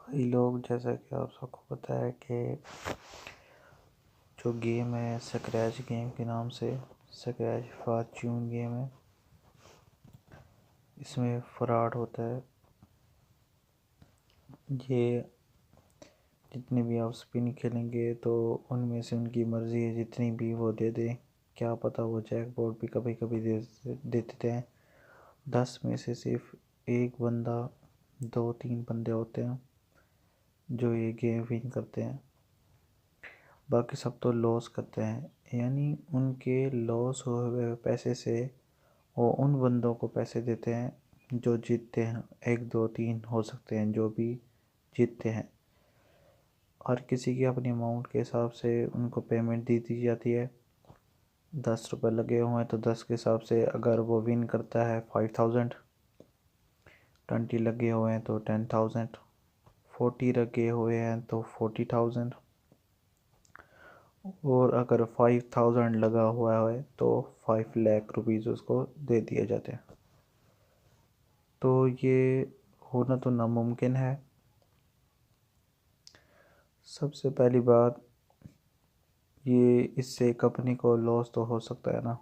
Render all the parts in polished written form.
भाई लोग, जैसा कि आप सबको पता है कि जो गेम है स्क्रैच गेम के नाम से स्क्रैच फॉर्च्यून गेम है। इसमें फ्रॉड होता है। ये जितने भी आप स्पिन खेलेंगे तो उनमें से उनकी मर्ज़ी है जितनी भी वो दे दें। क्या पता वो जैकपॉट भी कभी कभी दे देते हैं। 10 में से सिर्फ एक बंदा 2-3 बंदे होते हैं जो ये गेम विन करते हैं। बाकी सब तो लॉस करते हैं, यानी उनके लॉस हुए हुए पैसे से वो उन बंदों को पैसे देते हैं जो जीतते हैं। 1 2 3 हो सकते हैं जो भी जीतते हैं। हर किसी की अपनी अमाउंट के हिसाब से उनको पेमेंट दी जाती है। 10 रुपये लगे हुए हैं तो 10 के हिसाब से अगर वो विन करता है 5000, 20 लगे हुए हैं तो 10,000, 40 लगे हुए हैं तो 40,000, और अगर 5,000 लगा हुआ है तो 5 लाख रुपीज़ उसको दे दिए जाते हैं। तो ये होना तो नामुमकिन है। सबसे पहली बात, ये इससे कंपनी को लॉस तो हो सकता है ना।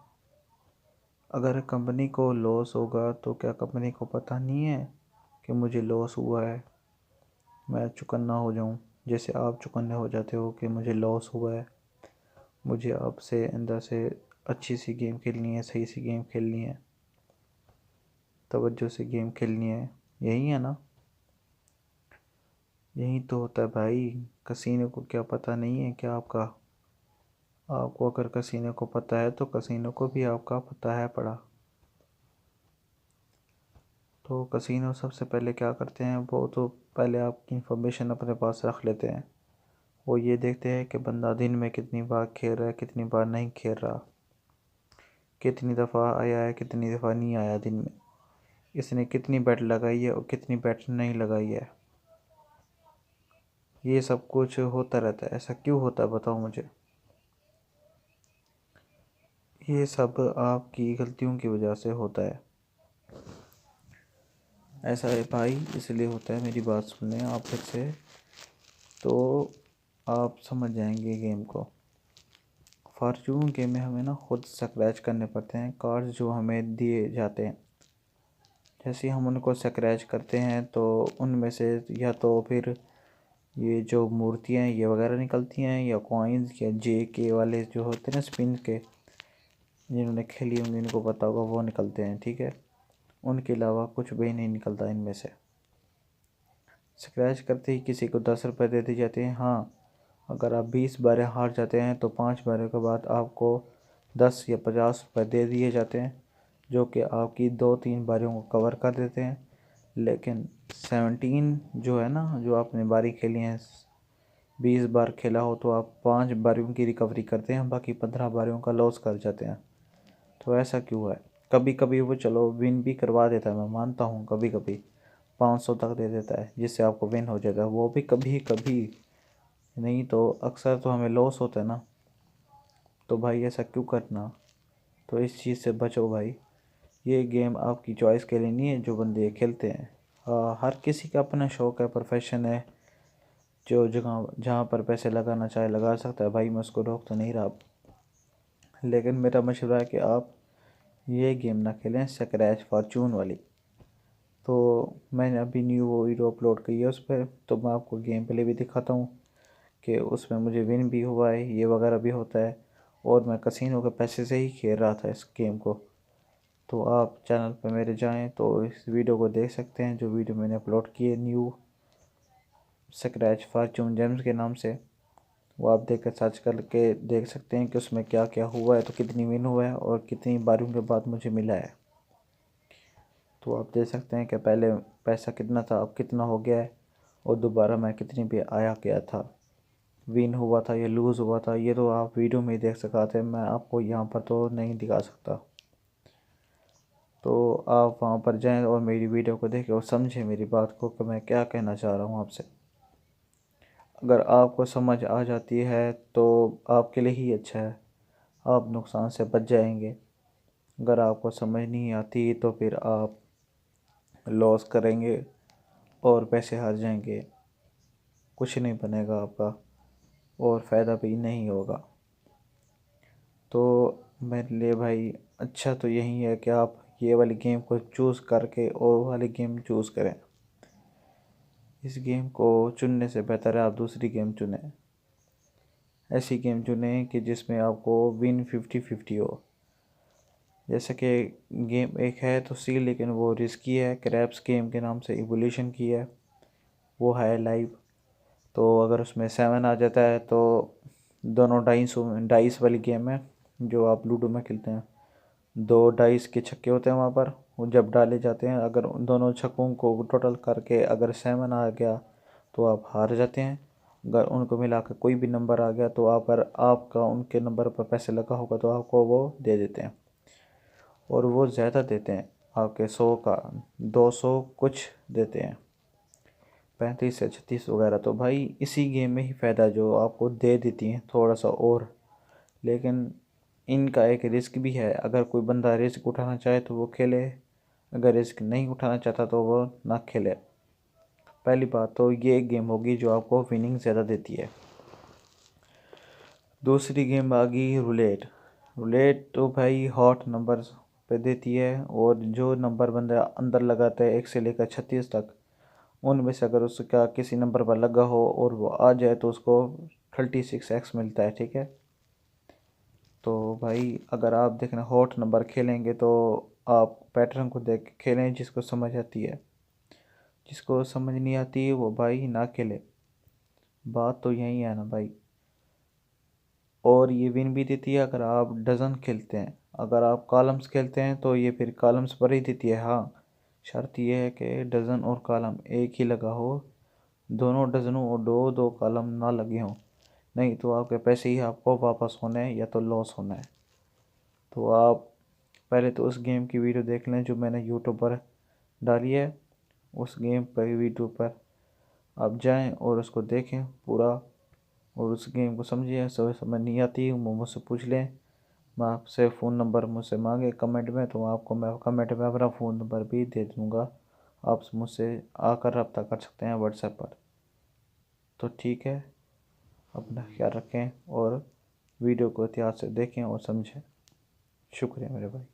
अगर कंपनी को लॉस होगा तो क्या कंपनी को पता नहीं है कि मुझे लॉस हुआ है, मैं चुकन्ना हो जाऊं। जैसे आप चुकन्ने हो जाते हो कि मुझे लॉस हुआ है, मुझे आपसे अंदर से अच्छी सी गेम खेलनी है, सही सी गेम खेलनी है, तवज्जो से गेम खेलनी है। यही है ना। यही तो होता है भाई। कसीनो को क्या पता नहीं है क्या आपका? आपको अगर कसीनो को पता है तो कसीनो को भी आपका पता है पड़ा। तो कसीनो सबसे पहले क्या करते हैं, वो तो पहले आपकी इंफॉर्मेशन अपने पास रख लेते हैं। वो ये देखते हैं कि बंदा दिन में कितनी बार खेल रहा है, कितनी बार नहीं खेल रहा, कितनी दफ़ा आया है, कितनी दफ़ा नहीं आया दिन में, इसने कितनी बेट लगाई है और कितनी बेट नहीं लगाई है। ये सब कुछ होता रहता है। ऐसा क्यों होता है बताओ मुझे। ये सब आपकी गलतियों की वजह से होता है। ऐसा है भाई, इसलिए होता है। मेरी बात सुने आप फिर से, तो आप समझ जाएंगे गेम को। फॉर्चून गेम में हमें ना खुद स्क्रैच करने पड़ते हैं कार्ड्स जो हमें दिए जाते हैं। जैसे हम उनको स्क्रैच करते हैं तो उनमें से या तो फिर ये जो मूर्तियाँ हैं ये वगैरह निकलती हैं, या कॉइन्स या JK वाले जो होते हैं ना स्पिन के, जिन्होंने खेली होंगी उनको पता होगा, वो निकलते हैं। ठीक है, उनके अलावा कुछ भी नहीं निकलता इनमें से। स्क्रैच करते ही किसी को 10 रुपये दे दिए जाते हैं। हाँ, अगर आप 20 बारें हार जाते हैं तो 5 बारों के बाद आपको 10 या 50 रुपये दे दिए जाते हैं, जो कि आपकी 2-3 बारियों को कवर कर देते हैं। लेकिन 17 जो है ना, जो आपने बारी खेली है, 20 बार खेला हो तो आप 5 बारियों की रिकवरी करते हैं, बाकी 15 बारियों का लॉस कर जाते हैं। तो ऐसा क्यों है? कभी कभी वो चलो विन भी करवा देता है, मैं मानता हूँ। कभी कभी 500 तक दे देता है जिससे आपको विन हो जाता है, वो भी कभी कभी। नहीं तो अक्सर तो हमें लॉस होता है ना। तो भाई ऐसा क्यों करना। तो इस चीज़ से बचो भाई। ये गेम आपकी चॉइस के लिए नहीं है जो बंदे ये खेलते हैं। हर किसी का अपना शौक़ है, प्रोफेशन है। जो जगह जहाँ पर पैसे लगाना चाहे लगा सकता है भाई, मैं उसको रोक तो नहीं रहा। लेकिन मेरा मशवरा है कि आप ये गेम ना खेलें, स्क्रैच फॉर्चून वाली। तो मैंने अभी न्यू वो वीडियो अपलोड की है उस पर, तो मैं आपको गेम प्ले भी दिखाता हूँ कि उसमें मुझे विन भी हुआ है, ये वगैरह भी होता है। और मैं कसिनो के पैसे से ही खेल रहा था इस गेम को। तो आप चैनल पर मेरे जाएं तो इस वीडियो को देख सकते हैं, जो वीडियो मैंने अपलोड की है न्यू स्क्रैच फॉर्चून जेम्स के नाम से। वो आप देख कर सर्च करके देख सकते हैं कि उसमें क्या क्या हुआ है, तो कितनी विन हुआ है और कितनी बारियों के बाद मुझे मिला है। तो आप देख सकते हैं कि पहले पैसा कितना था, अब कितना हो गया है, और दोबारा मैं कितनी पे आया गया था, विन हुआ था या लूज़ हुआ था। ये तो आप वीडियो में ही देख सकते हैं, मैं आपको यहाँ पर तो नहीं दिखा सकता। तो आप वहाँ पर जाएं और मेरी वीडियो को देखें और समझें मेरी बात को कि मैं क्या कहना चाह रहा हूँ आपसे। अगर आपको समझ आ जाती है तो आपके लिए ही अच्छा है, आप नुकसान से बच जाएंगे। अगर आपको समझ नहीं आती तो फिर आप लॉस करेंगे और पैसे हार जाएंगे। कुछ नहीं बनेगा आपका और फ़ायदा भी नहीं होगा। तो मेरे लिए भाई अच्छा तो यही है कि आप ये वाली गेम को चूज़ करके और वाली गेम चूज़ करें। इस गेम को चुनने से बेहतर है आप दूसरी गेम चुनें। ऐसी गेम चुनें कि जिसमें आपको विन 50-50 हो। जैसे कि गेम एक है तो सी, लेकिन वो रिस्की है, क्रैप्स गेम के नाम से इवोल्यूशन की है, वो है लाइव। तो अगर उसमें 7 आ जाता है तो दोनों डाइस वाली गेम है जो आप लूडो में खेलते हैं। 2 डाइस के छक्के होते हैं वहाँ पर, वो जब डाले जाते हैं अगर उन दोनों छक्कों को टोटल करके अगर 7 आ गया तो आप हार जाते हैं। अगर उनको मिला कर कोई भी नंबर आ गया तो आप, अगर आपका उनके नंबर पर पैसे लगा होगा तो आपको वो दे देते हैं, और वो ज़्यादा देते हैं आपके 100 का 200 कुछ देते हैं, 35 से 36 वगैरह। तो भाई इसी गेम में ही फ़ायदा जो आपको दे देती हैं थोड़ा सा और। लेकिन इनका एक रिस्क भी है, अगर कोई बंदा रिस्क उठाना चाहे तो वो खेले, अगर रिस्क नहीं उठाना चाहता तो वो ना खेले। पहली बात तो ये एक गेम होगी जो आपको विनिंग ज़्यादा देती है। दूसरी गेम आ गई रूलेट। रूलेट तो भाई हॉट नंबर पे देती है, और जो नंबर बंदा अंदर लगाता है 1 से लेकर 36 तक, उनमें से अगर उसका किसी नंबर पर लगा हो और वो आ जाए तो उसको 36x मिलता है, ठीक है। तो भाई अगर आप देखना हॉट नंबर खेलेंगे तो आप पैटर्न को देख के खेलें, जिसको समझ आती है। जिसको समझ नहीं आती है वो भाई ना खेले, बात तो यही है ना भाई। और ये विन भी देती है अगर आप डजन खेलते हैं। अगर आप कॉलम्स खेलते हैं तो ये फिर कॉलम्स पर ही देती है। हाँ, शर्त यह है कि डजन और कॉलम एक ही लगा हो, दोनों डजनों और दो दो कॉलम ना लगे हों, नहीं तो आपके पैसे ही आपको वापस होने हैं या तो लॉस होना है। तो आप पहले तो उस गेम की वीडियो देख लें जो मैंने यूट्यूब पर डाली है। उस गेम पर वीडियो पर आप जाएं और उसको देखें पूरा, और उस गेम को समझिए। समझ नहीं आती वो मुझसे पूछ लें, मैं आपसे फ़ोन नंबर मुझसे मांगे कमेंट में तो आपको मैं कमेंट में अपना फ़ोन नंबर भी दे दूँगा। आप मुझसे आकर रब्ता कर सकते हैं व्हाट्सएप पर। तो ठीक है, अपना ख्याल रखें और वीडियो को ध्यान से देखें और समझें। शुक्रिया मेरे भाई।